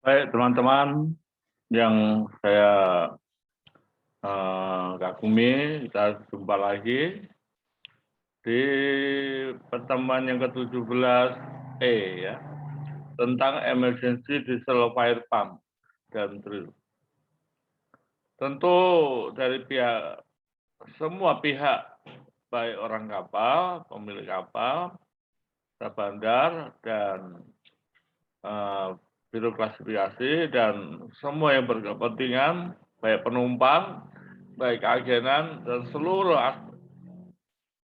Baik, teman-teman yang saya kagumi, kita jumpa lagi di pertemuan yang ke-17 ya, tentang emergency diesel fire pump dan drill. Tentu dari semua pihak, baik orang kapal, pemilik kapal, bandar, dan biro klasifikasi, dan semua yang berkepentingan, baik penumpang, baik agenan, dan seluruh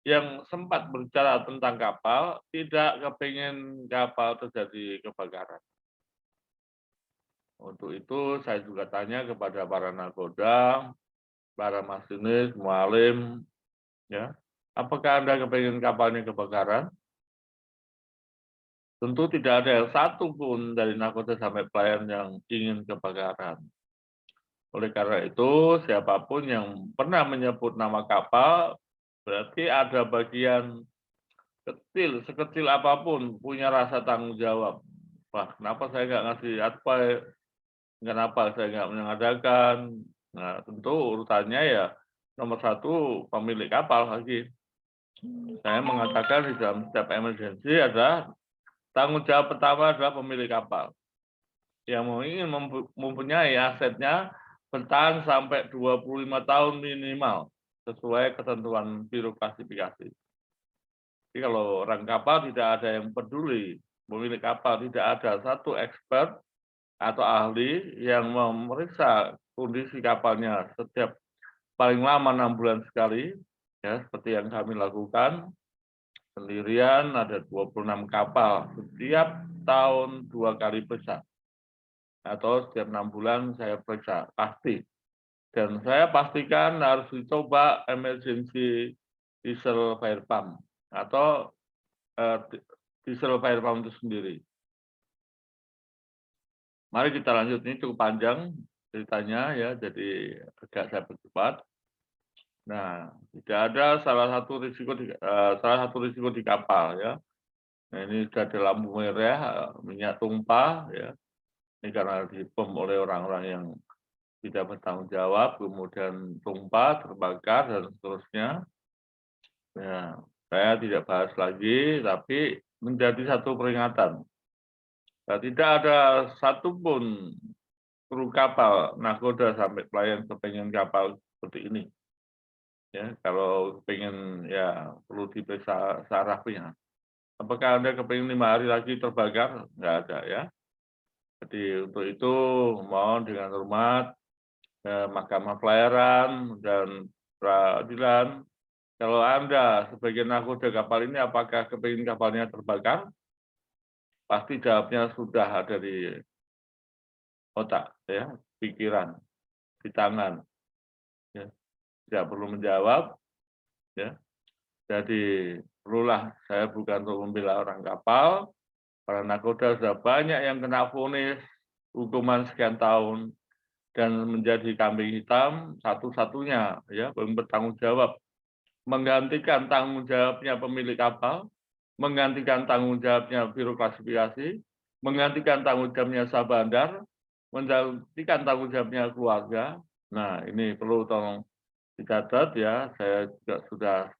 yang sempat berbicara tentang kapal, tidak kepingin kapal terjadi kebakaran. Untuk itu saya juga tanya kepada para nakoda, para masinis, mualim, ya, apakah Anda kepingin kapalnya kebakaran? Tentu tidak ada yang satu pun dari nakoda sampai pelayan yang ingin kebakaran. Oleh karena itu, siapapun yang pernah menyebut nama kapal, berarti ada bagian kecil, sekecil apapun, punya rasa tanggung jawab. Wah, kenapa saya nggak ngasih advice, kenapa saya nggak mengadakan. Nah, tentu urutannya ya nomor satu pemilik kapal lagi. Saya mengatakan di dalam setiap emergency adalah tanggung jawab pertama adalah pemilik kapal yang ingin mempunyai asetnya bertahan sampai 25 tahun minimal sesuai ketentuan biro klasifikasi. Jadi kalau orang kapal tidak ada yang peduli, pemilik kapal tidak ada satu expert atau ahli yang memeriksa kondisi kapalnya setiap paling lama 6 bulan sekali, ya seperti yang kami lakukan sendirian, ada 26 kapal setiap tahun 2 kali periksa atau setiap 6 bulan saya periksa pasti. Dan saya pastikan harus dicoba emergency diesel fire pump atau diesel fire pump itu sendiri. Mari kita lanjut, ini cukup panjang ceritanya ya, jadi agak saya percepat. Nah, tidak ada salah satu risiko di kapal ya. Nah, ini sudah ada lampu merah, minyak tumpah ya. Ini karena dibom oleh orang-orang yang tidak bertanggung jawab, kemudian tumpah, terbakar, dan seterusnya. Ya, saya tidak bahas lagi, tapi menjadi satu peringatan. Nah, tidak ada satupun kru kapal, nakoda sampai pelayan kepengen kapal seperti ini. Ya, kalau kepengen ya perlu diperiksa sarafnya. Apakah Anda kepengen 5 hari lagi terbakar? Nggak ada ya. Jadi untuk itu mohon dengan hormat Mahkamah Pelayaran dan Peradilan, kalau Anda sebagai nakoda kapal ini apakah kepingin kapalnya terbakar? Pasti jawabnya sudah ada di otak, ya, pikiran, di tangan. Ya. Tidak perlu menjawab. Ya. Jadi perlulah, saya bukan untuk membela orang kapal, para nakoda sudah banyak yang kena vonis hukuman sekian tahun dan menjadi kambing hitam satu-satunya, ya, belum bertanggung jawab, menggantikan tanggung jawabnya pemilik kapal, menggantikan tanggung jawabnya biro klasifikasi, menggantikan tanggung jawabnya sah bandar, menggantikan tanggung jawabnya keluarga. Nah, ini perlu tolong dicatat ya, saya juga sudah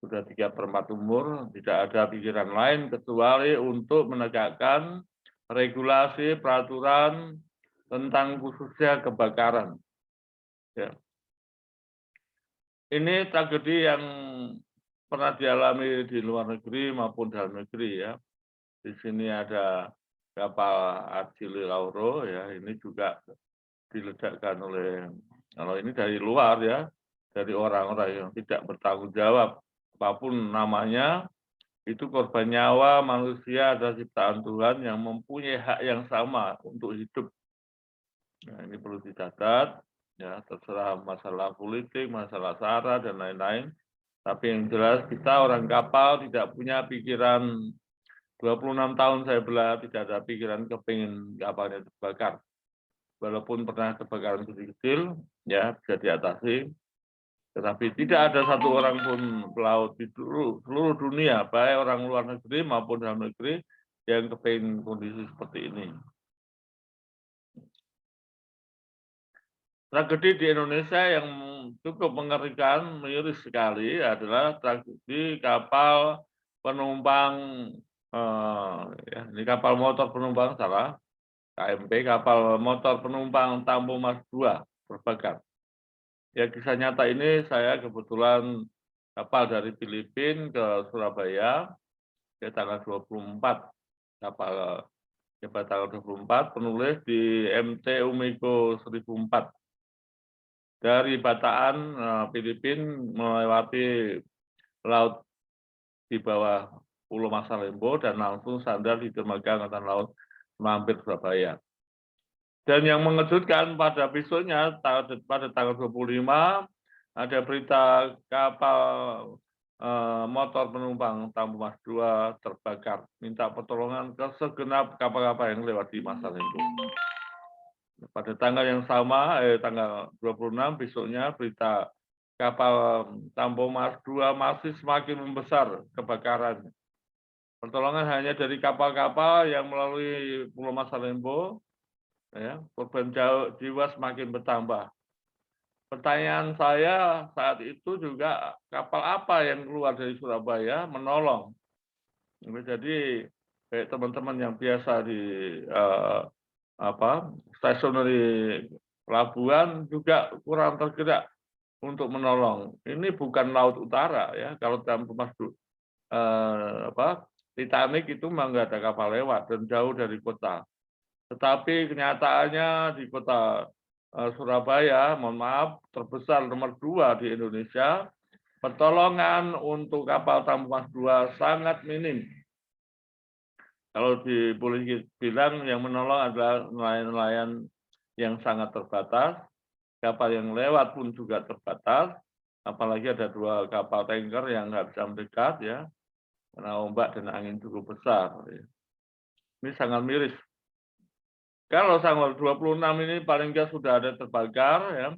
3/4 umur, tidak ada pikiran lain kecuali untuk menegakkan regulasi peraturan tentang khususnya kebakaran. Ya. Ini tragedi yang pernah dialami di luar negeri maupun dalam negeri ya. Di sini ada kapal Achille Lauro ya, ini juga diledakkan oleh, kalau ini dari luar ya, dari orang-orang yang tidak bertanggung jawab, apapun namanya, itu korban nyawa manusia adalah ciptaan Tuhan yang mempunyai hak yang sama untuk hidup. Nah, ini perlu dicatat, ya, terserah masalah politik, masalah SARA, dan lain-lain. Tapi yang jelas kita orang kapal tidak punya pikiran, 26 tahun saya bela, tidak ada pikiran kepingin kapalnya terbakar. Walaupun pernah kebakaran kecil-kecil, ya bisa diatasi. Tetapi tidak ada satu orang pun pelaut di seluruh dunia, baik orang luar negeri maupun dalam negeri, yang kepingin kondisi seperti ini. Tragedi di Indonesia yang cukup mengerikan, miris sekali adalah tragedi kapal penumpang, ya ini kapal motor penumpang salah, KMP, kapal motor penumpang Tampu Mas II terbakar. Ya kisah nyata ini saya kebetulan kapal dari Filipina ke Surabaya, ya tanggal 24, kapal pada tanggal 24, penulis di MT Umiko 1004. Dari Bataan, Filipina melewati laut di bawah Pulau Masalembo dan langsung sandar di dermaga Angkatan Laut Mampir, Surabaya. Dan yang mengejutkan pada besoknya, pada tanggal 25, ada berita kapal motor penumpang Tampu Mas II terbakar. Minta pertolongan ke segenap kapal-kapal yang lewat di Masalembo. Pada tanggal yang sama, tanggal 26 besoknya berita kapal Tampu Mas II masih semakin membesar kebakaran. Pertolongan hanya dari kapal-kapal yang melalui Pulau Masalembo, ya, korban jiwa semakin bertambah. Pertanyaan saya saat itu juga kapal apa yang keluar dari Surabaya menolong. Jadi kayak teman-teman yang biasa di stasiun dari pelabuhan juga kurang tergerak untuk menolong. Ini bukan laut utara ya. Kalau dalam Titanic itu memang nggak ada kapal lewat dan jauh dari kota. Tetapi kenyataannya di kota Surabaya, mohon maaf, terbesar nomor 2 di Indonesia, pertolongan untuk kapal Tampu Mas II sangat minim. Kalau boleh bilang yang menolong adalah nelayan-nelayan yang sangat terbatas, kapal yang lewat pun juga terbatas, apalagi ada 2 kapal tanker yang nggak bisa mendekat ya, karena ombak dan angin cukup besar. Ya. Ini sangat miris. Kalau tanggal 26 ini paling nggak sudah ada terbakar ya.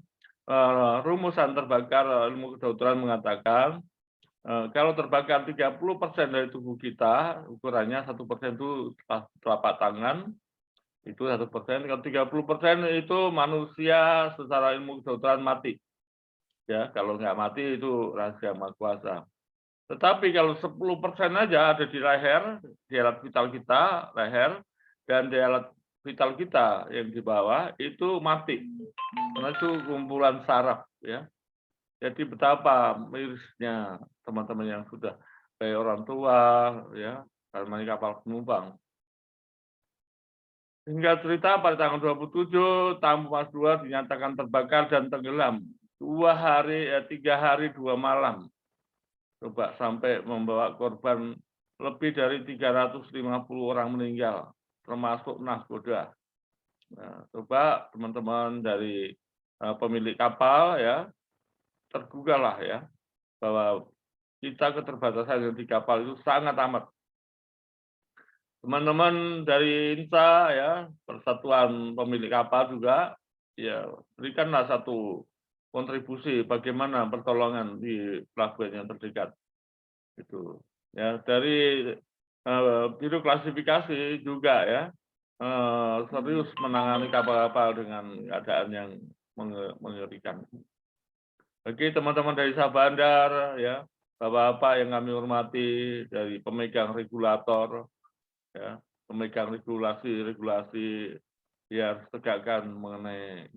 Rumusan terbakar ilmu kedokteran mengatakan kalau terbakar 30% dari tubuh kita, ukurannya 1% itu telapak tangan, itu 1%. Kalau 30% itu manusia secara ilmu kedokteran mati. Ya, kalau nggak mati itu rahasia Maha Kuasa. Tetapi kalau 10% aja ada di leher, di alat vital kita, leher, dan di alat vital kita yang di bawah itu mati. Karena itu kumpulan saraf ya. Jadi betapa mirisnya teman-teman yang sudah kayak orang tua ya, karena kapal penumpang. Hingga cerita pada tanggal 27 Tampu Mas II dinyatakan terbakar dan tenggelam 3 hari 2 malam. Coba sampai membawa korban lebih dari 350 orang meninggal, termasuk nahkoda. Nah, coba teman-teman dari pemilik kapal ya tergugahlah ya bahwa kita keterbatasan yang di kapal itu sangat amat. Teman-teman dari INSA ya, Persatuan Pemilik Kapal juga ya berikanlah satu kontribusi bagaimana pertolongan di pelabuhan yang terdekat. Itu. Ya, dari Biro Klasifikasi juga ya serius menangani kapal-kapal dengan keadaan yang mengerikan. Bagi teman-teman dari Sabandar, ya, Bapak-bapak yang kami hormati dari pemegang regulator, ya, pemegang regulasi yang harus tegakkan mengenai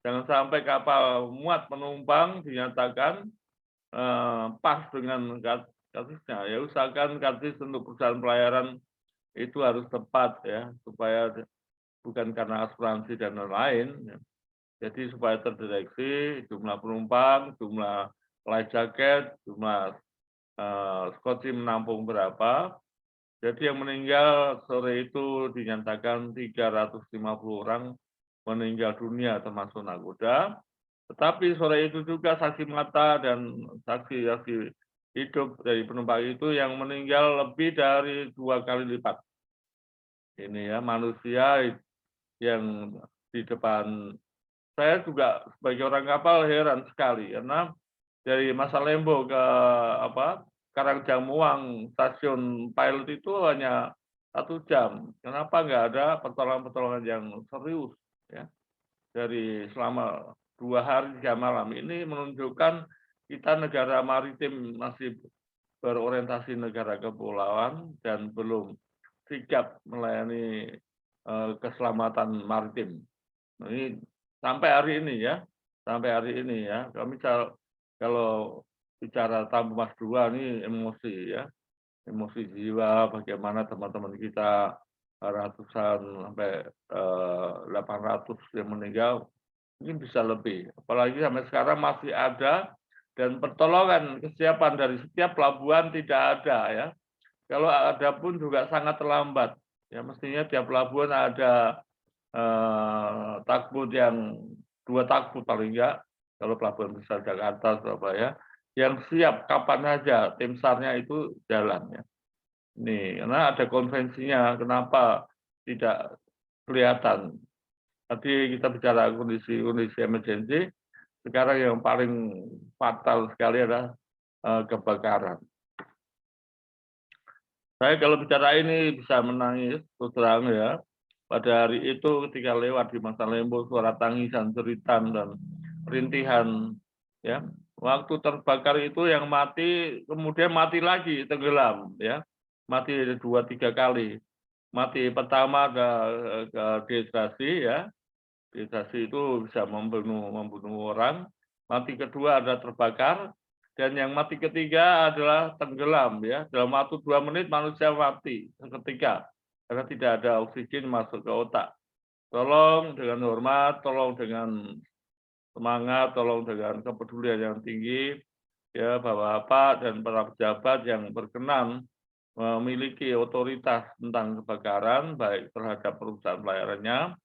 jangan sampai kapal muat penumpang dinyatakan pas dengan kartisnya. Ya usahakan kartis untuk perusahaan pelayaran itu harus tepat ya supaya bukan karena asuransi dan lain-lain. Ya. Jadi supaya terdeteksi jumlah penumpang, jumlah life jacket, jumlah skoci menampung berapa. Jadi yang meninggal sore itu dinyatakan 350 orang meninggal dunia termasuk nahkoda. Tetapi sore itu juga saksi mata dan saksi hidup dari penumpang itu yang meninggal lebih dari 2 kali lipat. Ini ya manusia yang di depan. Saya juga sebagai orang kapal heran sekali karena dari Masalembo ke Karangjamuang stasiun pilot itu hanya 1 jam. Kenapa nggak ada pertolongan-pertolongan yang serius? Ya. dari selama 2 hari 3 malam ini menunjukkan kita negara maritim masih berorientasi negara kepulauan dan belum sigap melayani keselamatan maritim. Nah, ini sampai hari ini ya, sampai hari ini ya. Kami kalau bicara Tambu Mas 2 ini emosi ya, emosi jiwa bagaimana teman-teman kita ratusan sampai 800 yang meninggal, mungkin bisa lebih. Apalagi sampai sekarang masih ada dan pertolongan kesiapan dari setiap pelabuhan tidak ada ya. Kalau ada pun juga sangat terlambat. Ya mestinya tiap pelabuhan ada tugboat yang 2 tugboat paling enggak, kalau pelabuhan besar Jakarta, Surabaya, yang siap kapan saja tim SAR-nya itu jalan ya. Nih, karena ada konvensinya, kenapa tidak kelihatan. Tadi kita bicara kondisi emergency, sekarang yang paling fatal sekali adalah kebakaran. Saya kalau bicara ini bisa menangis, terus terang ya. Pada hari itu ketika lewat di Masa Lembo, suara tangisan, jeritan, dan rintihan, ya. Waktu terbakar itu yang mati, kemudian mati lagi, tenggelam, ya. Mati 2-3 kali. Mati pertama ada dehidrasi, ya. Dehidrasi itu bisa membunuh orang. Mati kedua ada terbakar, dan yang mati ketiga adalah tenggelam ya. Dalam waktu 2 menit manusia mati seketika karena tidak ada oksigen masuk ke otak. Tolong dengan hormat, tolong dengan semangat, tolong dengan kepedulian yang tinggi ya Bapak-bapak dan para pejabat yang berkenan memiliki otoritas tentang kebakaran baik terhadap perusahaan pelayarannya,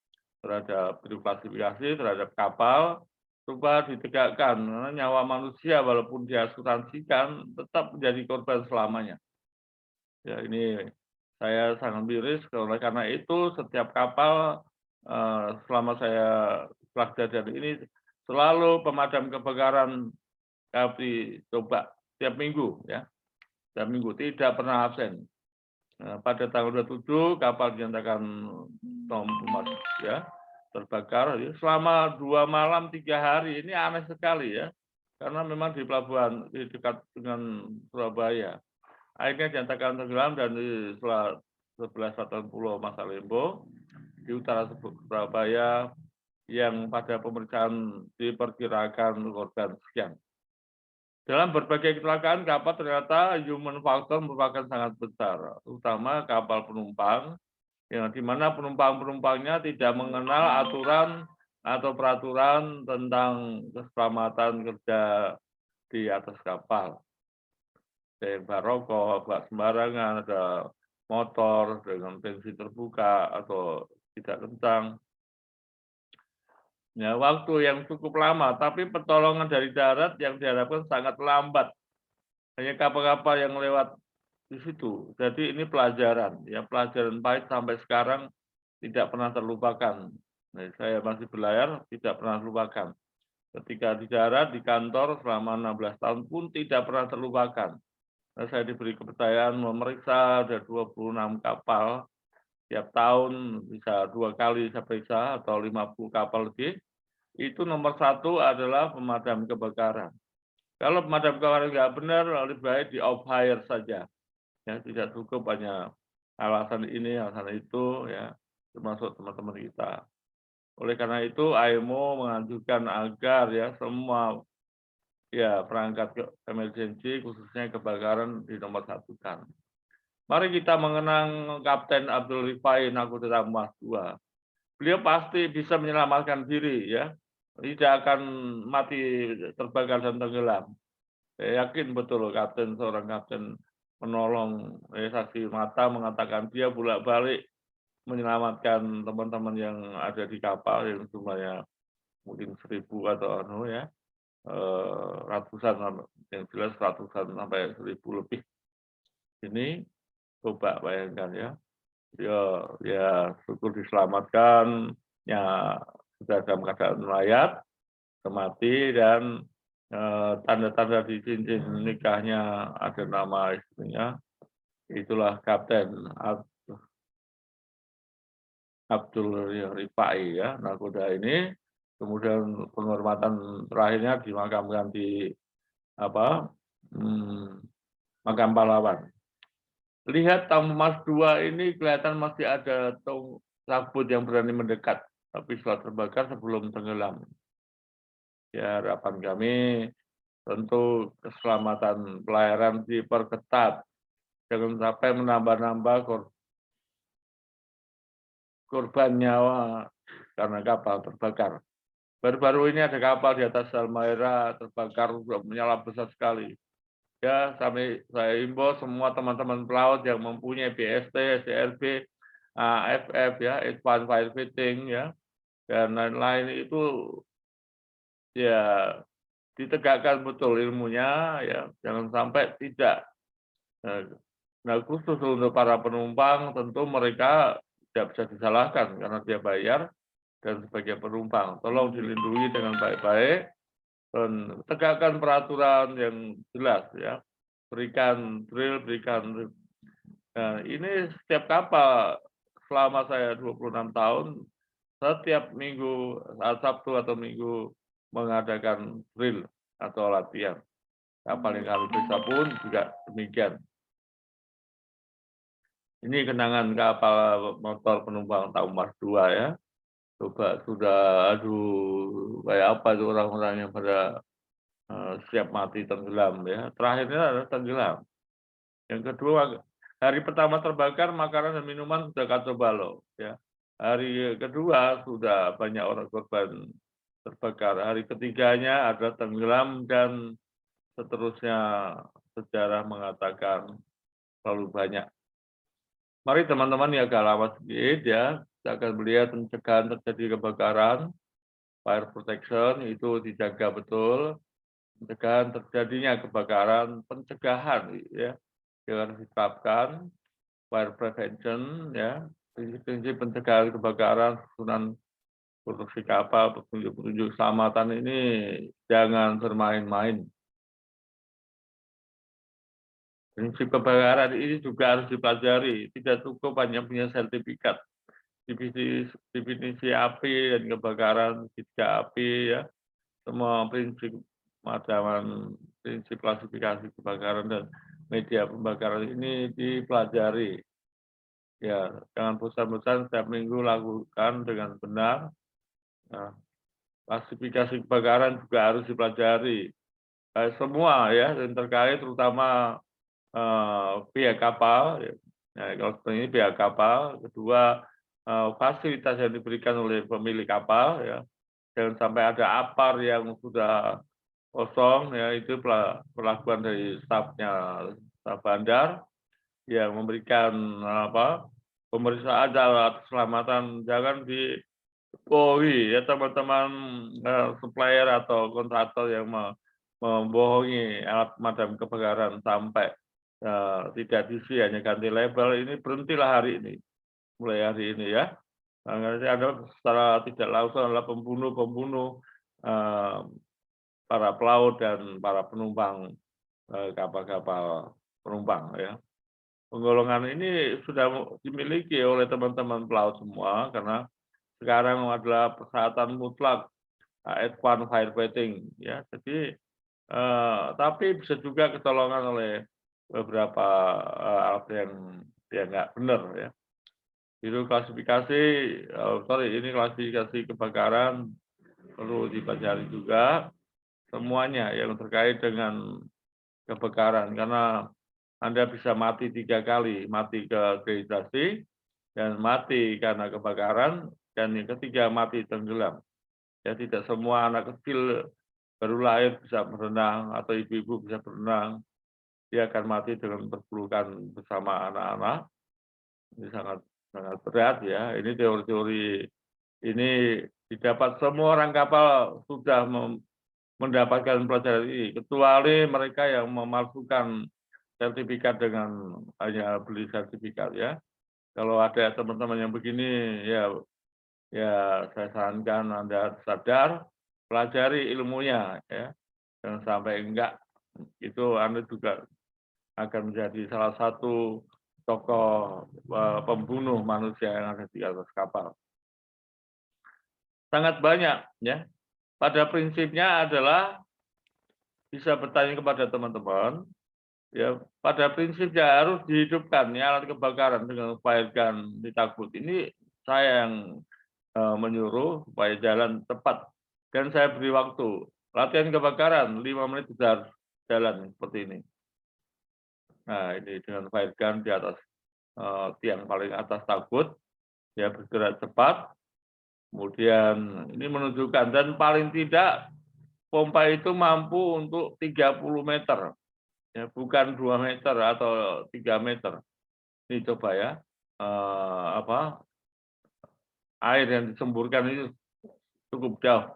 terhadap klasifikasi, terhadap kapal, coba ditegakkan. Karena nyawa manusia walaupun diasuransikan tetap menjadi korban selamanya. Ya ini saya sangat miris, oleh karena itu setiap kapal selama saya setelah kejadian ini selalu pemadam kebakaran kami coba tiap minggu ya, tiap minggu tidak pernah absen. Pada tanggal 27 kapal dinyatakan Thomas ya terbakar selama 2 malam 3 hari. Ini aneh sekali ya, karena memang di pelabuhan di dekat dengan Surabaya. Akhirnya dinyatakan tenggelam dan di sebelah selatan Pulau Masa Lembo di utara Surabaya yang pada pemeriksaan diperkirakan korban sekian. Dalam berbagai kecelakaan kapal ternyata human factor merupakan sangat besar, terutama kapal penumpang, yang di mana penumpang-penumpangnya tidak mengenal aturan atau peraturan tentang keselamatan kerja di atas kapal. Tembak rokok, bak sembarangan, ada motor dengan bensin terbuka atau tidak kencang. Ya, waktu yang cukup lama, tapi pertolongan dari darat yang diharapkan sangat lambat. Hanya kapal-kapal yang lewat di situ. Jadi ini pelajaran, ya pelajaran pahit sampai sekarang tidak pernah terlupakan. Nah, saya masih berlayar, tidak pernah terlupakan. Ketika di darat, di kantor selama 16 tahun pun tidak pernah terlupakan. Nah, saya diberi kepercayaan memeriksa ada 26 kapal. Tiap tahun bisa 2 kali saya periksa atau 50 kapal lebih. Itu nomor 1 adalah pemadam kebakaran. Kalau pemadam kebakaran nggak benar, lebih baik di off hire saja. Ya, tidak cukup hanya alasan ini, alasan itu, ya, termasuk teman-teman kita. Oleh karena itu, IMO mengajukan agar ya semua ya perangkat emergency khususnya kebakaran dinomor-1-kan. Mari kita mengenang Kapten Abdul Rifai Nakoda Mas 2. Beliau pasti bisa menyelamatkan diri ya, tidak akan mati terbakar dan tenggelam. Saya yakin betul seorang kapten menolong saksi mata mengatakan dia bolak-balik menyelamatkan teman-teman yang ada di kapal yang jumlahnya mungkin 1.000 atau ya ratusan, yang jelas ratusan sampai 1.000 lebih. Ini coba bayangkan ya, ya syukur diselamatkan, ya sudah dalam keadaan mayat, mati dan tanda-tanda di cincin nikahnya ada nama istrinya, itulah Kapten Abdul Rifai ya, nakoda ini kemudian penghormatan terakhirnya dimakamkan di apa, makam pahlawan. Lihat Tamu Mas 2 ini kelihatan masih ada kabut yang berani mendekat, tapi setelah terbakar sebelum tenggelam. Ya, harapan kami tentu keselamatan pelayaran diperketat, jangan sampai menambah-nambah korban nyawa karena kapal terbakar. Baru-baru ini ada kapal di atas Halmahera terbakar, menyala besar sekali. Ya, saya himbau semua teman-teman pelaut yang mempunyai BST, SCRB, AFF, ya, Advanced Firefighting, ya, dan lain-lain itu ya ditegakkan betul ilmunya, ya, jangan sampai tidak. Nah, khusus untuk para penumpang tentu mereka tidak bisa disalahkan karena dia bayar dan sebagai penumpang. Tolong dilindungi dengan baik-baik dan tegakkan peraturan yang jelas, ya. Berikan drill. Nah, ini setiap kapal selama saya 26 tahun, setiap minggu, saat Sabtu atau Minggu mengadakan drill atau latihan. Kapal yang kami periksa pun juga demikian. Ini kenangan kapal motor penumpang Tamu Mas 2, ya. Coba sudah, aduh, kayak apa itu orang-orang yang pada siap mati tenggelam, ya. Terakhirnya adalah tenggelam. Yang kedua, hari pertama terbakar makanan dan minuman sudah kacau balau, ya. Hari kedua sudah banyak orang korban terbakar. Hari ketiganya ada tenggelam dan seterusnya sejarah mengatakan terlalu banyak. Mari teman-teman ya agak lama sedikit, ya. Kita akan melihat pencegahan terjadi kebakaran, fire protection itu dijaga betul. Pencegahan terjadinya kebakaran, pencegahan, ya, yang harus diterapkan, fire prevention, ya, prinsip-prinsip pencegahan kebakaran, susunan produksi kapal, petunjuk-petunjuk keselamatan ini jangan bermain-main. Prinsip kebakaran ini juga harus dipelajari, tidak cukup hanya punya sertifikat. Definisi api dan kebakaran, fisika api, ya, semua prinsip prinsip klasifikasi kebakaran dan media pembakaran ini dipelajari. Ya, jangan bosan-bosan setiap minggu lakukan dengan benar. Nah, klasifikasi kebakaran juga harus dipelajari. Semua, ya, yang terkait terutama pihak kapal. Ya. Nah, kalau seperti ini pihak kapal. Kedua, fasilitas yang diberikan oleh pemilik kapal, ya. Jangan sampai ada apar yang sudah kosong, ya, itu perlakuan dari staf bandar yang memberikan pemeriksaan alat keselamatan. Jangan dibohongi, ya, teman-teman supplier atau kontraktor yang membohongi alat pemadam kebakaran sampai tidak diisi, hanya ganti label. Ini berhentilah hari ini, mulai hari ini, ya. Nanti Anda secara tidak langsung adalah pembunuh para pelaut dan para penumpang kapal-kapal penumpang, ya. Penggolongan ini sudah dimiliki oleh teman-teman pelaut semua karena sekarang adalah persyaratan mutlak advance firefighting, ya. Jadi tapi bisa juga ketolongan oleh beberapa alat yang nggak benar, ya. Itu klasifikasi, ini klasifikasi kebakaran perlu dipelajari juga semuanya yang terkait dengan kebakaran, karena Anda bisa mati 3 kali, mati ke dehidrasi, dan mati karena kebakaran, dan yang ketiga mati tenggelam. Ya, tidak semua anak kecil baru lahir bisa berenang atau ibu-ibu bisa berenang. Dia akan mati dengan berpelukan bersama anak-anak. Ini sangat sangat berat, ya. Ini teori-teori ini didapat semua orang kapal sudah mendapatkan pelajaran ini, kecuali mereka yang memalsukan sertifikat dengan hanya beli sertifikat, ya. Kalau ada teman-teman yang begini, ya saya sarankan Anda sadar, pelajari ilmunya, ya. Jangan sampai enggak, itu Anda juga akan menjadi salah satu tokoh pembunuh manusia yang ada di atas kapal. sangat banyak ya. Pada prinsipnya adalah bisa bertanya kepada teman-teman, ya pada prinsipnya harus dihidupkan ya alat kebakaran dengan fire gun ditakut. Ini saya yang menyuruh supaya jalan tepat dan saya beri waktu. Latihan kebakaran 5 menit sudah jalan seperti ini. Nah, ini dengan fire gun di atas tiang paling atas takut, ya bergerak cepat. Kemudian ini menunjukkan dan paling tidak pompa itu mampu untuk 30 meter, ya bukan 2 meter atau 3 meter. Ini coba ya, apa air yang disemburkan itu cukup jauh.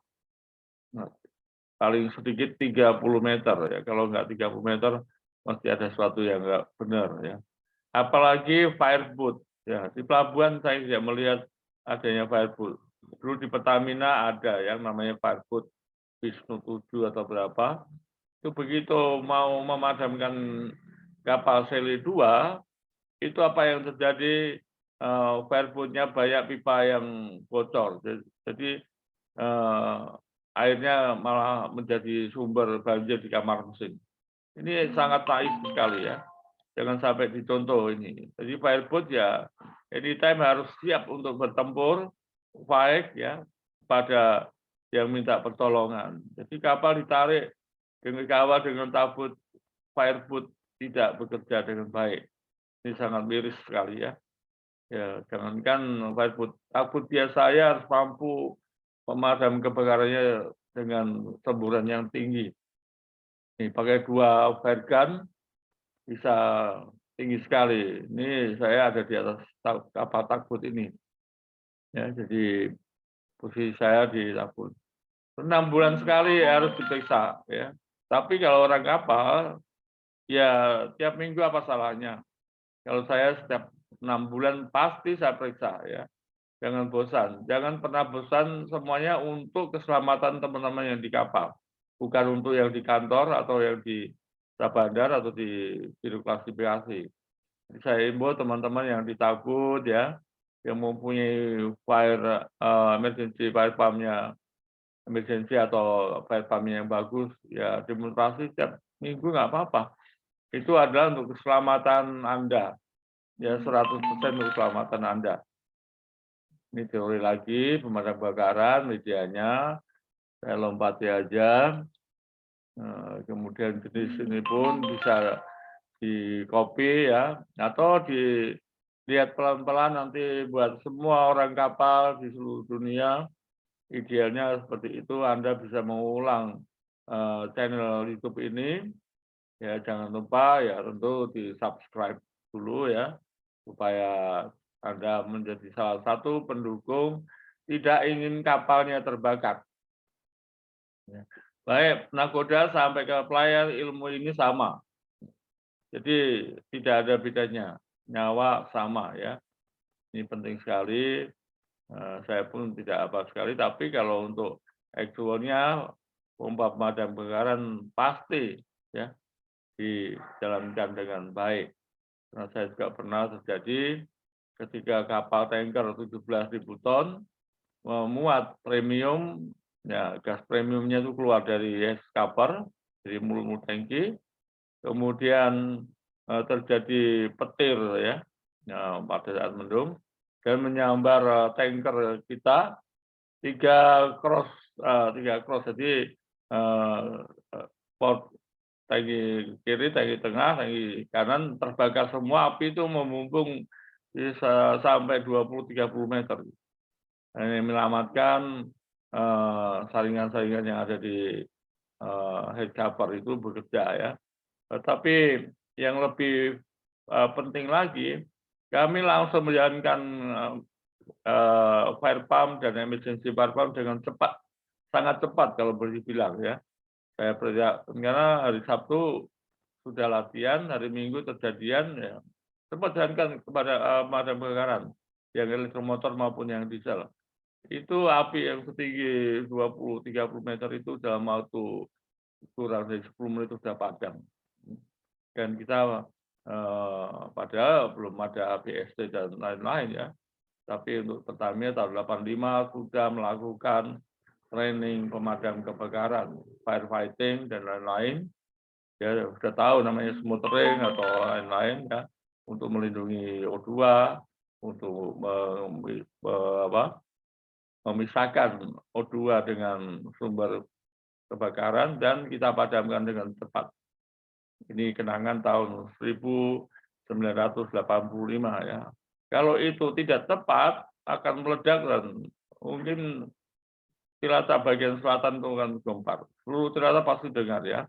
Nah, paling sedikit 30 meter ya. Kalau nggak 30 meter pasti ada sesuatu yang nggak benar ya. Apalagi fireboat ya. Di pelabuhan saya tidak melihat adanya fireboat. Dulu di Pertamina ada yang namanya fireboat Wisnu 7 atau berapa. Itu begitu mau memadamkan kapal Sele 2, itu apa yang terjadi, fireboat-nya banyak pipa yang bocor. Jadi airnya malah menjadi sumber banjir di kamar mesin. Ini sangat naif sekali ya. Jangan sampai dicontoh ini. Jadi fireboat ya anytime harus siap untuk bertempur, fight ya pada yang minta pertolongan. Jadi kapal ditarik dengan kawal dengan tabut fireboat tidak bekerja dengan baik. Ini sangat miris sekali ya. Ya, jangankan fireboat, tabut biasa ya harus mampu pemadam kebakarannya dengan semburan yang tinggi. Ini pakai 2 fire gun bisa tinggi sekali. Ini saya ada di atas kapal takbut ini. Ya, jadi posisi saya di takbut. 6 bulan sekali harus diperiksa ya. Tapi kalau orang kapal ya tiap minggu apa salahnya. Kalau saya setiap 6 bulan pasti saya periksa ya. Jangan bosan, jangan pernah bosan, semuanya untuk keselamatan teman-teman yang di kapal. Bukan untuk yang di kantor atau yang di bandar atau di biro klasifikasi. Saya himbau teman-teman yang di takut ya, yang mempunyai emergency fire pump-nya, emergency atau fire pump-nya yang bagus, ya demonstrasi setiap minggu nggak apa-apa. Itu adalah untuk keselamatan Anda, ya 100% untuk keselamatan Anda. Ini teori lagi, pemadam kebakaran, medianya, saya lompati aja. Kemudian jenis ini pun bisa di copy ya, atau dilihat pelan-pelan nanti buat semua orang kapal di seluruh dunia. Idealnya seperti itu, Anda bisa mengulang channel YouTube ini. Ya jangan lupa ya tentu di-subscribe dulu ya, supaya Anda menjadi salah satu pendukung tidak ingin kapalnya terbakar. Ya. Baik, nakoda sampai ke pelayan ilmu ini sama. Jadi tidak ada bedanya, nyawa sama ya. Ini penting sekali. Saya pun tidak apa sekali, tapi kalau untuk actualnya pompa pemadam kebakaran pasti ya dijalankan dengan baik. Karena saya juga pernah terjadi ketika kapal tanker 17.000 ton memuat premium, ya gas premiumnya itu keluar dari scupper, dari mulut tangki, kemudian terjadi petir ya, pada saat mendung dan menyambar tanker kita 3 cross, jadi port tangki kiri, tangki tengah, tangki kanan terbakar semua, api itu memumbung bisa sampai 20-30 meter. Ini menyelamatkan saringan-saringan yang ada di head cover itu bekerja ya. Tetapi yang lebih penting lagi, kami langsung menjalankan fire pump dan emergency fire pump dengan cepat, sangat cepat kalau boleh dibilang ya. Saya percaya karena hari Sabtu sudah latihan, hari Minggu terjadian ya cepat jalankan kepada pemadam kebakaran yang elektromotor maupun yang diesel. Itu api yang setinggi 20-30 meter itu dalam waktu kurang dari 10 menit sudah padam. Dan kita padahal belum ada BSD dan lain-lain ya. Tapi untuk Pertamina tahun 85 sudah melakukan training pemadam kebakaran, firefighting dan lain-lain. Ya sudah tahu namanya smothering atau lain-lain ya, untuk melindungi O2, untuk memisahkan O2 dengan sumber kebakaran dan kita padamkan dengan cepat. Ini kenangan tahun 1985 ya. Kalau itu tidak tepat akan meledak dan mungkin Cilacap bagian selatan itu akan gempar. Seluruh Cilacap pasti dengar ya.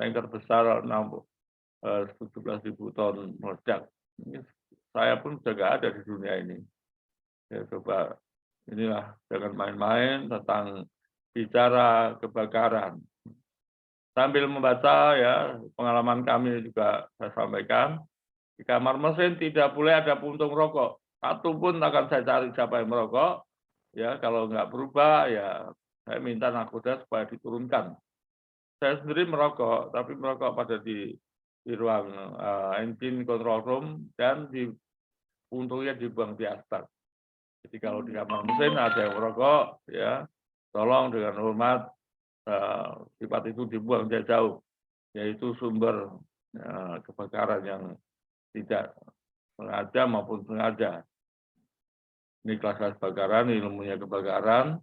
Tanker besar 17.000 ton meledak. Ini saya pun sudah nggak ada di dunia ini. Ya, coba inilah jangan main-main tentang bicara kebakaran. Sambil membaca ya pengalaman kami juga saya sampaikan, di kamar mesin tidak boleh ada puntung rokok. Satu pun akan saya cari siapa yang merokok. Ya kalau nggak berubah ya saya minta nakoda supaya diturunkan. Saya sendiri merokok, tapi merokok pada di ruang engine control room dan di puntungnya dibuang di atas. Jadi kalau di kamar mesin ada yang merokok, ya tolong dengan hormat sifat itu dibuang jauh-jauh, yaitu sumber kebakaran yang tidak sengaja maupun sengaja. Ini kelas-kelas kebakaran, ilmunya kebakaran.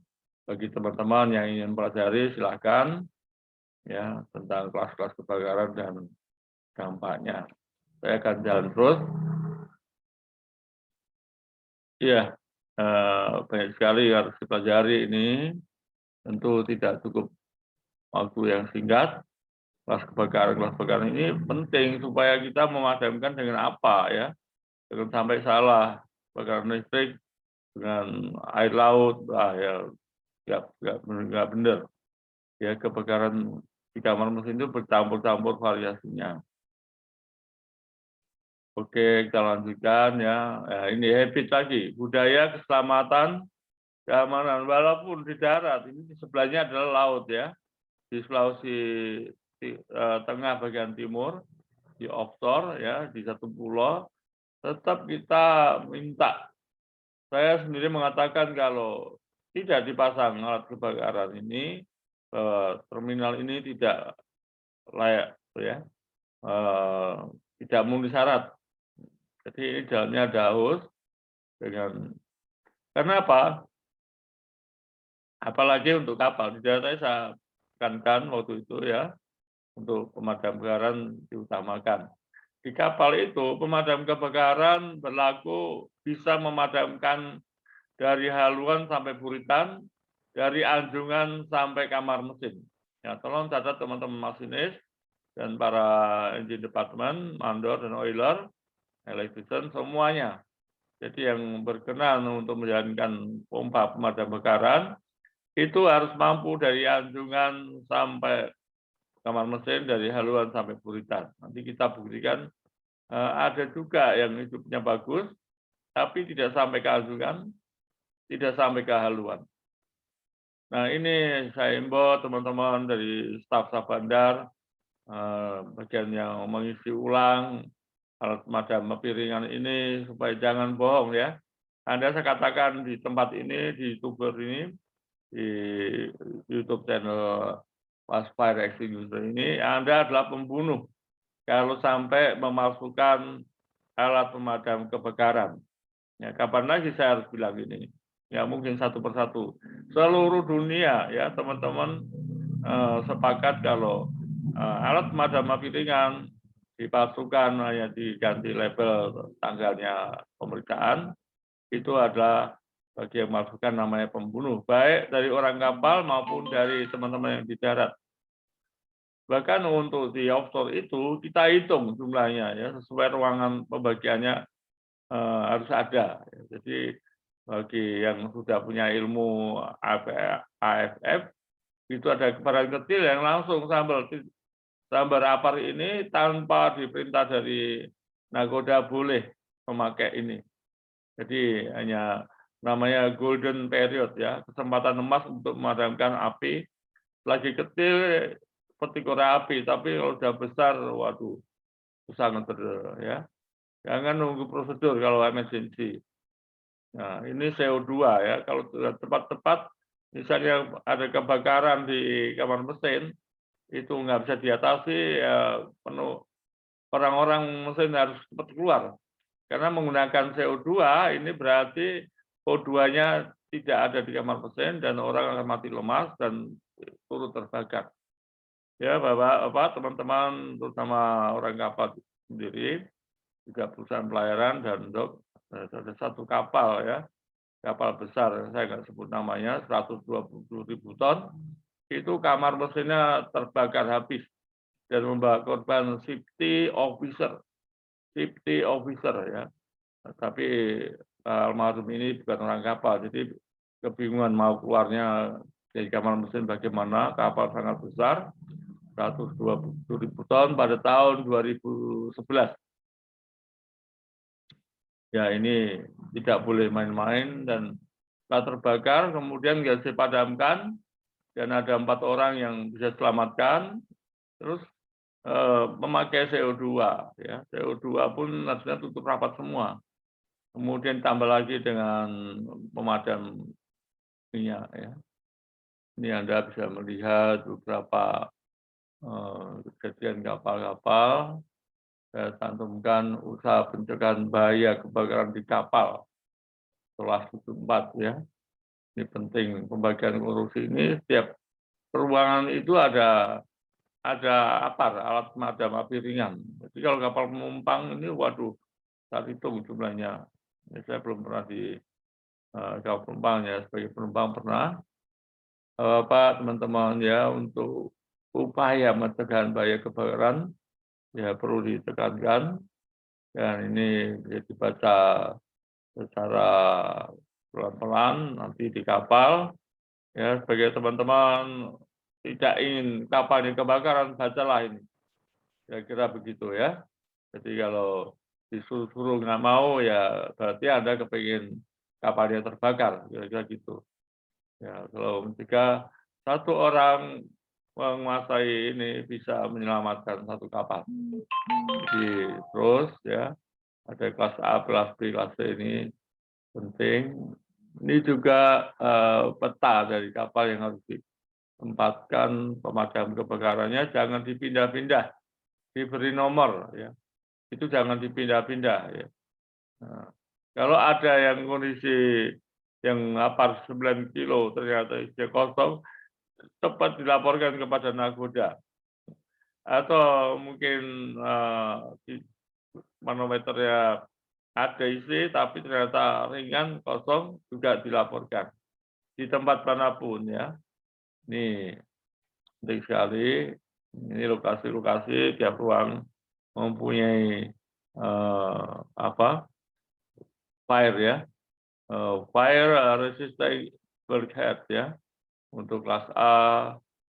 Bagi teman-teman yang ingin pelajari, silahkan ya tentang kelas-kelas kebakaran dan dampaknya. Saya akan jalan terus. Iya, banyak sekali harus dipelajari ini. Tentu tidak cukup waktu yang singkat. Kelas kebakaran ini penting supaya kita memadamkan dengan apa ya. Jangan sampai salah. Kebakaran listrik dengan air laut, ya nggak benar. Ya kebakaran di kamar mesin itu bercampur-campur variasinya. Oke, kita lanjutkan ya. Ini habit lagi, budaya keselamatan keamanan walaupun di darat ini di sebelahnya adalah laut ya. Di Sulawesi Tengah bagian timur di offshore ya di satu pulau tetap kita minta. Saya sendiri mengatakan kalau tidak dipasang alat kebakaran ini terminal ini tidak layak ya. Tidak memenuhi syarat. Jadi ini dalamnya ada hose dengan karena apa? Apalagi untuk kapal. Di darat saya tekankan waktu itu ya, untuk pemadam kebakaran diutamakan. Di kapal itu pemadam kebakaran berlaku bisa memadamkan dari haluan sampai buritan, dari anjungan sampai kamar mesin. Ya, tolong catat teman-teman masinis dan para engine department, mandor dan oiler, electrician semuanya. Jadi yang berkenan untuk menjalankan pompa pemadam kebakaran itu harus mampu dari anjungan sampai kamar mesin, dari haluan sampai buritan. Nanti kita buktikan ada juga yang hidupnya bagus, tapi tidak sampai ke anjungan, tidak sampai ke haluan. Nah ini saya himbau teman-teman dari staf bandar, bagian yang mengisi ulang alat pemadam api ringan ini supaya jangan bohong ya. Anda saya katakan di tempat ini, di YouTuber ini, di YouTube channel Pas Fire Extinguisher ini, Anda adalah pembunuh kalau sampai memalsukan alat pemadam kebakaran. Ya, kapan lagi saya harus bilang ini? Ya mungkin satu persatu. Seluruh dunia ya teman-teman sepakat kalau alat pemadam api ringan dipalsukan hanya diganti label tanggalnya pemeriksaan itu adalah bagi yang memalsukan namanya pembunuh, baik dari orang kapal maupun dari teman-teman yang di darat. Bahkan untuk di offshore itu kita hitung jumlahnya ya sesuai ruangan pembagiannya harus ada. Jadi bagi yang sudah punya ilmu AFF itu ada kebaran kecil yang langsung sambar apar ini tanpa diperintah dari nakoda boleh memakai ini. Jadi hanya namanya golden period ya, kesempatan emas untuk memadamkan api. Lagi kecil seperti korek api, tapi kalau sudah besar, waduh, sangat ya. Jangan nunggu prosedur kalau emergency. Nah, ini CO2 ya. Kalau tepat-tepat, misalnya ada kebakaran di kamar mesin, itu nggak bisa diatasi, ya penuh orang-orang mesin harus cepat keluar. Karena menggunakan CO2 ini berarti O2-nya tidak ada di kamar mesin dan orang akan mati lemas dan turut terbakar. Ya, Bapak, teman-teman, terutama orang kapal sendiri, juga perusahaan pelayaran dan ada satu kapal ya, kapal besar, saya nggak sebut namanya, 120.000 ton, itu kamar mesinnya terbakar habis dan membawa korban safety officer ya. Tapi almarhum ini bukan orang kapal, jadi kebingungan mau keluarnya dari kamar mesin bagaimana, kapal sangat besar, 120.000 ton pada tahun 2011. Ya ini tidak boleh main-main dan setelah terbakar kemudian nggak dipadamkan dan ada 4 orang yang bisa selamatkan, terus memakai CO2 ya, CO2 pun harusnya tutup rapat semua. Kemudian tambah lagi dengan pemadam minyak ya. Ini Anda bisa melihat beberapa kejadian kapal-kapal. Saya cantumkan usaha pencegahan bahaya kebakaran di kapal kelas 4 ya. Ini penting pembagian korupsi ini, setiap peruangan itu ada alat pemadam api ringan. Jadi kalau kapal penumpang ini, waduh, saat hitung jumlahnya. Ya, saya belum pernah di kapal penumpang ya, sebagai penumpang pernah. Pak, teman-teman ya, untuk upaya pencegahan bahaya kebakaran ya perlu ditekankan. Dan ini bisa dibaca secara pelan-pelan nanti di kapal. Ya, sebagai teman-teman tidak ingin kapalnya kebakaran, bacalah ini. Kira-kira begitu ya. Jadi kalau disuruh nggak mau ya berarti Anda kepingin kapalnya terbakar, kira-kira gitu. Ya, kalau mencegah satu orang menguasai ini bisa menyelamatkan satu kapal. Jadi terus ya ada kelas A, kelas B, kelas C ini penting. Ini juga peta dari kapal yang harus ditempatkan pemadam kebakarannya, jangan dipindah-pindah, diberi nomor ya. Itu jangan dipindah-pindah ya. Nah, kalau ada yang kondisi yang 9 kilo ternyata isinya kosong, cepat dilaporkan kepada nakoda. Atau mungkin manometernya ada isi tapi ternyata ringan, kosong, juga dilaporkan. Di tempat manapun ya. Ini penting sekali. Ini lokasi-lokasi tiap ruang mempunyai fire ya, fire resistant bulkhead ya, untuk kelas A.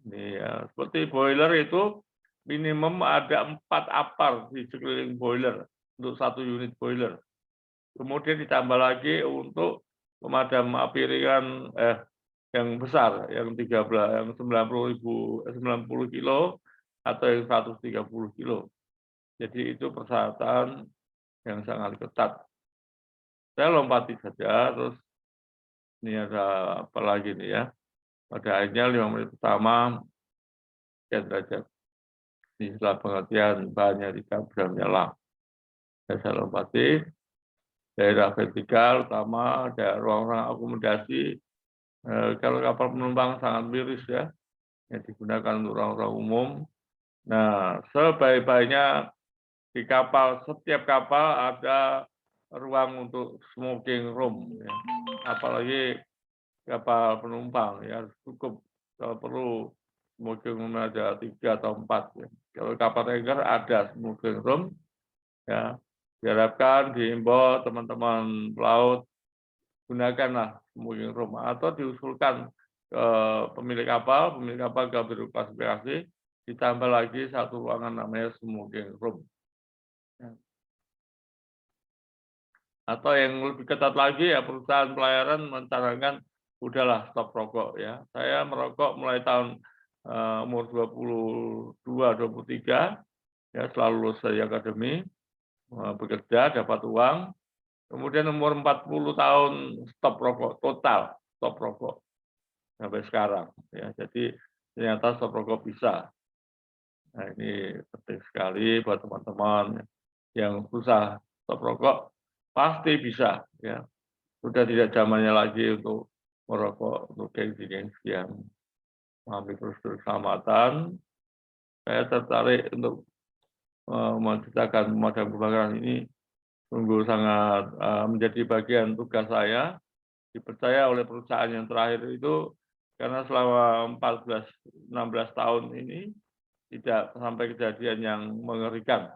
Ini ya, seperti boiler itu minimum ada 4 apar di sekeliling boiler untuk 1 unit boiler. Kemudian ditambah lagi untuk pemadam api ringan yang besar, yang 90 kilo atau yang 130 kilo. Jadi itu persyaratan yang sangat ketat. Saya lompati saja, terus ini ada apa lagi nih ya. Pada akhirnya 5 menit pertama, derajat. Ini setelah pengertian bahannya 3 gram nyala. Saya lompati, daerah vertikal, utama, ada ruang-ruang akomodasi. Kalau kapal penumpang sangat miris ya, yang digunakan untuk ruang-ruang umum. Nah, sebaik-baiknya di kapal, setiap kapal ada ruang untuk smoking room ya. Apalagi kapal penumpang ya, harus cukup, kalau perlu smoking room ada 3 atau 4 ya. Kalau kapal tanker ada smoking room ya. Diharapkan diimbau teman-teman pelaut gunakanlah smoking room atau diusulkan ke pemilik kapal ke biro klasifikasi ditambah lagi satu ruangan namanya smoking room. Atau yang lebih ketat lagi ya perusahaan pelayaran mencanangkan udahlah stop rokok ya. Saya merokok mulai tahun umur 22, 23 ya, selalu lulus dari akademi, bekerja dapat uang, Kemudian umur 40 tahun stop rokok total, stop rokok sampai sekarang ya. Jadi ternyata stop rokok bisa. Nah, ini penting sekali buat teman-teman yang susah stop rokok, pasti bisa ya. Sudah tidak zamannya lagi untuk merokok untuk gengsi-gengsi yang mengambil prosedur keselamatan. Saya tertarik untuk menciptakan pemadam kebakaran ini sungguh sangat menjadi bagian tugas saya, dipercaya oleh perusahaan yang terakhir itu karena selama 14-16 tahun ini tidak sampai kejadian yang mengerikan.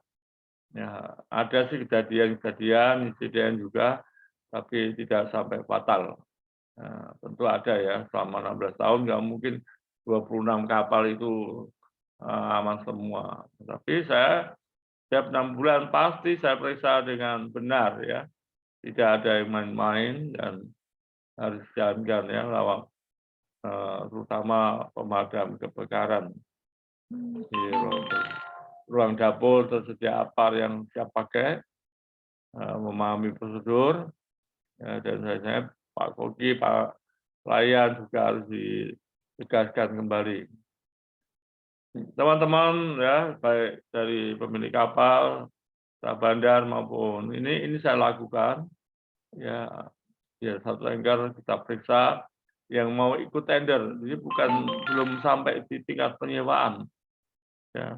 Ya, ada sih kejadian-kejadian, insiden juga, tapi tidak sampai fatal. Nah, tentu ada ya, selama 16 tahun nggak mungkin 26 kapal itu aman semua. Tapi saya setiap 6 bulan pasti saya periksa dengan benar ya. Tidak ada yang main-main dan harus dijalankan ya, terutama pemadam kebakaran. Di ruang dapur tersedia apar yang siap pakai, memahami prosedur, ya, dan saya Pak Kogi, Pak Pelayan juga harus ditegaskan kembali. Teman-teman ya, baik dari pemilik kapal, bandar maupun ini saya lakukan ya, satu tanker kita periksa yang mau ikut tender, jadi belum sampai di tingkat penyewaan ya.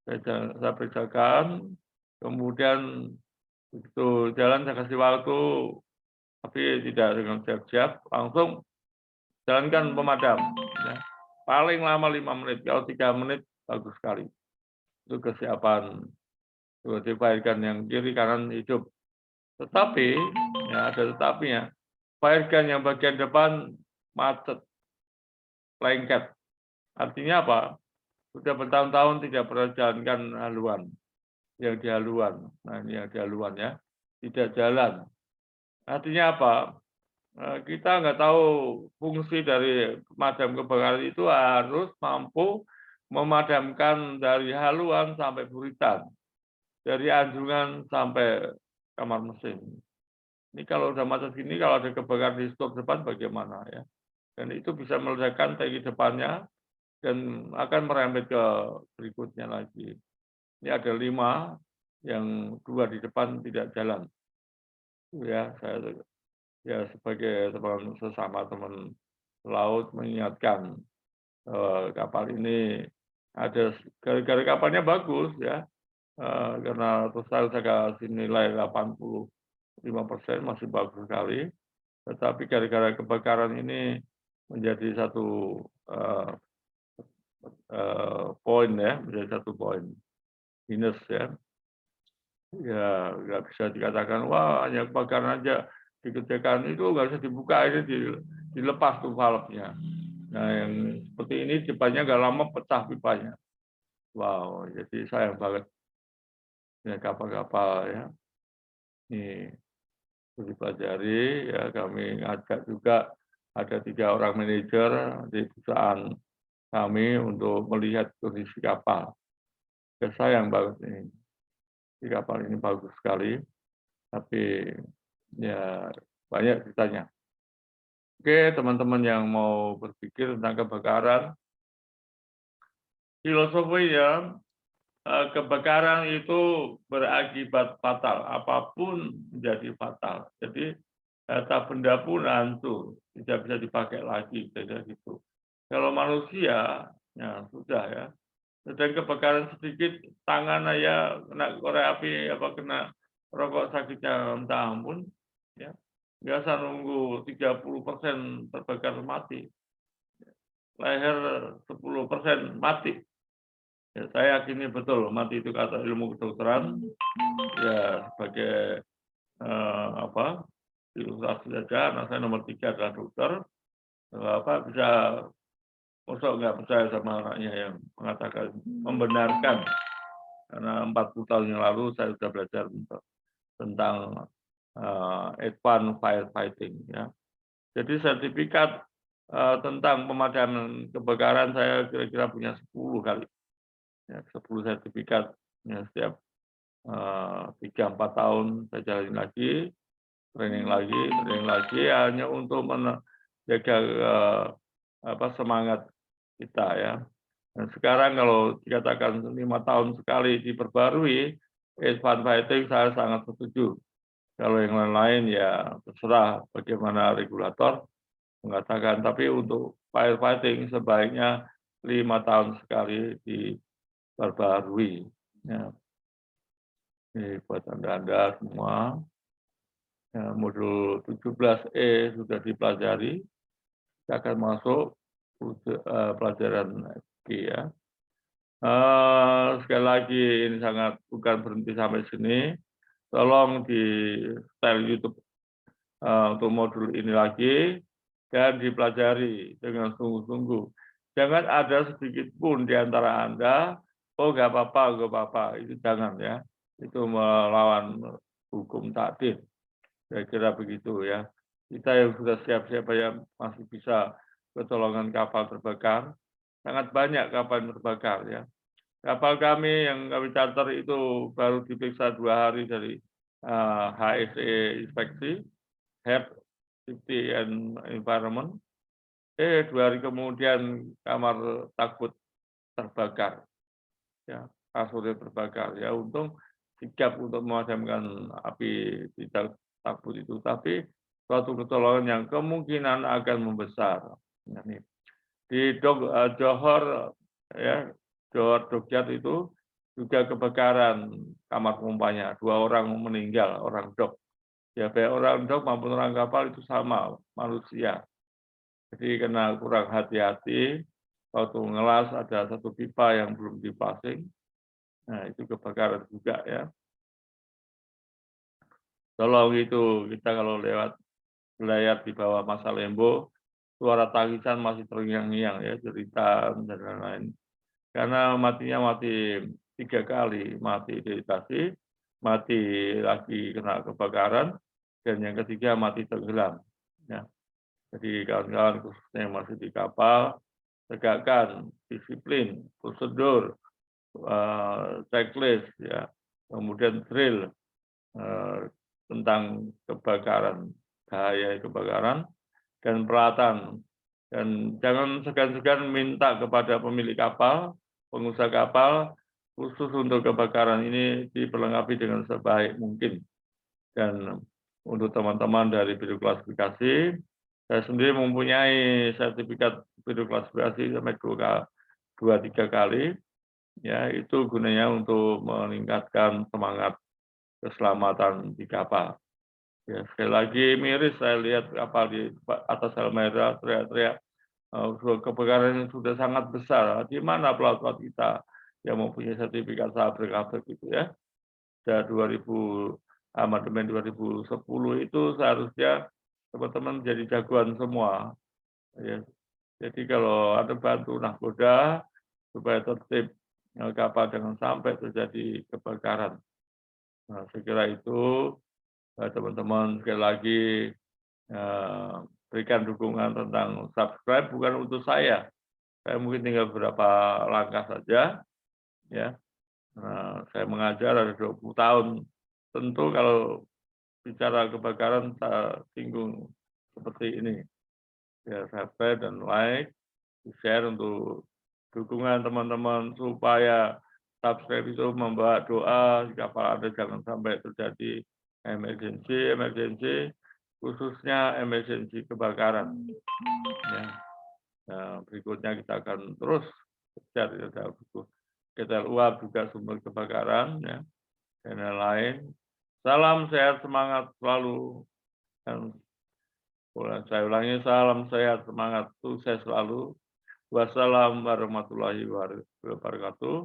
Saya periksakan, kemudian begitu jalan saya kasih waktu, tapi tidak dengan siap-siap, langsung jalankan pemadam ya. Paling lama 5 menit, kalau 3 menit bagus sekali. Itu kesiapan fire gun yang kiri kanan hidup. Tetapi ya ada tetapinya. Fire gun yang bagian depan macet, lengket. Artinya apa? Sudah bertahun-tahun tidak pernah jalankan haluan. Yang di haluan. Nah, ini yang di haluan ya. Tidak jalan. Artinya apa? Kita nggak tahu fungsi dari pemadam kebakaran itu harus mampu memadamkan dari haluan sampai buritan. Dari anjungan sampai kamar mesin. Ini kalau udah macet gini, kalau ada kebakaran di stop depan bagaimana ya? Dan itu bisa meledakkan tangki depannya dan akan merembet ke berikutnya lagi. Ini ada 5 yang 2 di depan tidak jalan. Ya, saya ya sebagai teman sesama teman laut mengingatkan kapal ini ada gara-gara kapalnya bagus ya, karena terus saya kasih nilai 85% masih bagus sekali. Tetapi gara-gara kebakaran ini menjadi satu poin ya, menjadi satu poin minus ya. Ya nggak bisa dikatakan wah hanya kebakaran aja dikerjakan, itu nggak bisa dibuka, ini dilepas tuh valve-nya. Nah yang seperti ini depannya nggak lama pecah pipanya. Wow, jadi sayang banget ya kapal-kapal ya. Ini perlu dipelajari ya, kami ngajak juga ada 3 orang manajer di perusahaan kami untuk melihat kondisi kapal. Ya, sayang banget ini. Di kapal ini bagus sekali, tapi ya banyak ceritanya. Oke, teman-teman yang mau berpikir tentang kebakaran, filosofinya kebakaran itu berakibat fatal, apapun menjadi fatal. Jadi data benda pun hancur, tidak bisa dipakai lagi, jadi gitu. Kalau manusia, ya sudah ya. Dan kebakaran sedikit, tangan aja kena korek api, apa kena rokok sakitnya minta ampun, ya. Nggak usah nunggu 30% terbakar mati. Leher 10% mati. Ya, saya yakini betul mati itu kata ilmu kedokteran ya sebagai apa ilustrasi saja. Anak saya nomor 3 adalah dokter, bisa mosok nggak percaya sama anaknya yang mengatakan membenarkan, karena 40 tahun yang lalu saya sudah belajar tentang advanced firefighting ya. Jadi sertifikat tentang pemadaman kebakaran saya kira-kira punya 10 kali. Ya, 10 sertifikat ya, setiap 3-4 tahun saya jalani lagi. training lagi hanya untuk menjaga semangat kita ya. Dan sekarang kalau dikatakan 5 tahun sekali diperbarui, fun fighting saya sangat setuju. Kalau yang lain-lain ya terserah bagaimana regulator mengatakan, tapi untuk firefighting sebaiknya 5 tahun sekali diperbarui. Ya. Ini buat Anda semua. Ya, modul 17E sudah dipelajari. Kita akan masuk pelajaran G ya. Sekali lagi ini sangat bukan berhenti sampai sini. Tolong di setel YouTube untuk modul ini lagi dan dipelajari dengan sungguh-sungguh. Jangan ada sedikit pun di antara Anda, oh nggak apa-apa, itu jangan ya. Itu melawan hukum takdir. Saya kira begitu ya. Kita yang sudah siap-siap yang masih bisa kecolongan kapal terbakar, sangat banyak kapal yang terbakar ya. Kapal kami yang kami charter itu baru diperiksa 2 hari dari HSE inspeksi, Health, Safety and Environment. 2 hari kemudian kamar takut terbakar, ya kasurnya terbakar ya. Untung sigap untuk memadamkan api di takut itu, tapi suatu kecolongan yang kemungkinan akan membesar. Nah, nih. Di Johor ya, Johor Dokyat itu juga kebakaran kamar pompanya, 2 orang meninggal, orang dok. Ya baik orang dok maupun orang kapal itu sama manusia. Jadi karena kurang hati-hati, waktu ngelas ada 1 pipa yang belum dipasing, nah itu kebakaran juga ya. Tolong itu kita kalau lewat belayar di bawah Masa Lembo, suara tangisan masih terngiang-ngiang ya, cerita dan lain-lain. Karena matinya mati 3 kali, mati dehidrasi, mati lagi kena kebakaran, dan yang ketiga mati tenggelam. Ya. Jadi kawan-kawan khususnya yang masih di kapal, tegakkan disiplin, prosedur, checklist, ya, kemudian drill tentang kebakaran, bahaya kebakaran, dan peralatan. Dan jangan segan-segan minta kepada pemilik kapal, pengusaha kapal, khusus untuk kebakaran ini diperlengkapi dengan sebaik mungkin. Dan untuk teman-teman dari biro klasifikasi, saya sendiri mempunyai sertifikat biro klasifikasi sampai 2-3 kali. Ya, itu gunanya untuk meningkatkan semangat keselamatan di kapal. Ya, sekali lagi miris saya lihat kapal di atas Halmahera teriak-teriak kebakaran yang sudah sangat besar. Di mana pelaut-pelaut kita yang mempunyai sertifikat sabrik itu ya? Sudah 2000 amandemen 2010 itu seharusnya teman-teman menjadi jagoan semua. Ya. Jadi kalau ada bantu nahkoda supaya tertib kapal jangan sampai terjadi kebakaran. Nah, saya kira itu teman-teman sekali lagi berikan dukungan tentang subscribe bukan untuk saya mungkin tinggal beberapa langkah saja ya. Nah, saya mengajar ada 20 tahun. Tentu kalau bicara kebakaran saya singgung seperti ini. Ya, subscribe dan like, share untuk dukungan teman-teman supaya subscribe itu membawa doa jika ada jangan sampai terjadi emergency, khususnya emergency kebakaran. Ya. Nah, berikutnya kita akan terus cari buku detail uap juga sumber kebakaran ya, dan lain-lain. Salam sehat semangat selalu dan saya ulangi salam sehat semangat sukses selalu. Wassalamualaikum warahmatullahi wabarakatuh.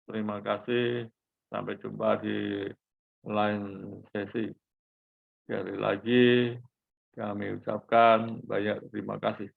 Terima kasih. Sampai jumpa di lain sesi. Sekali lagi kami ucapkan banyak terima kasih.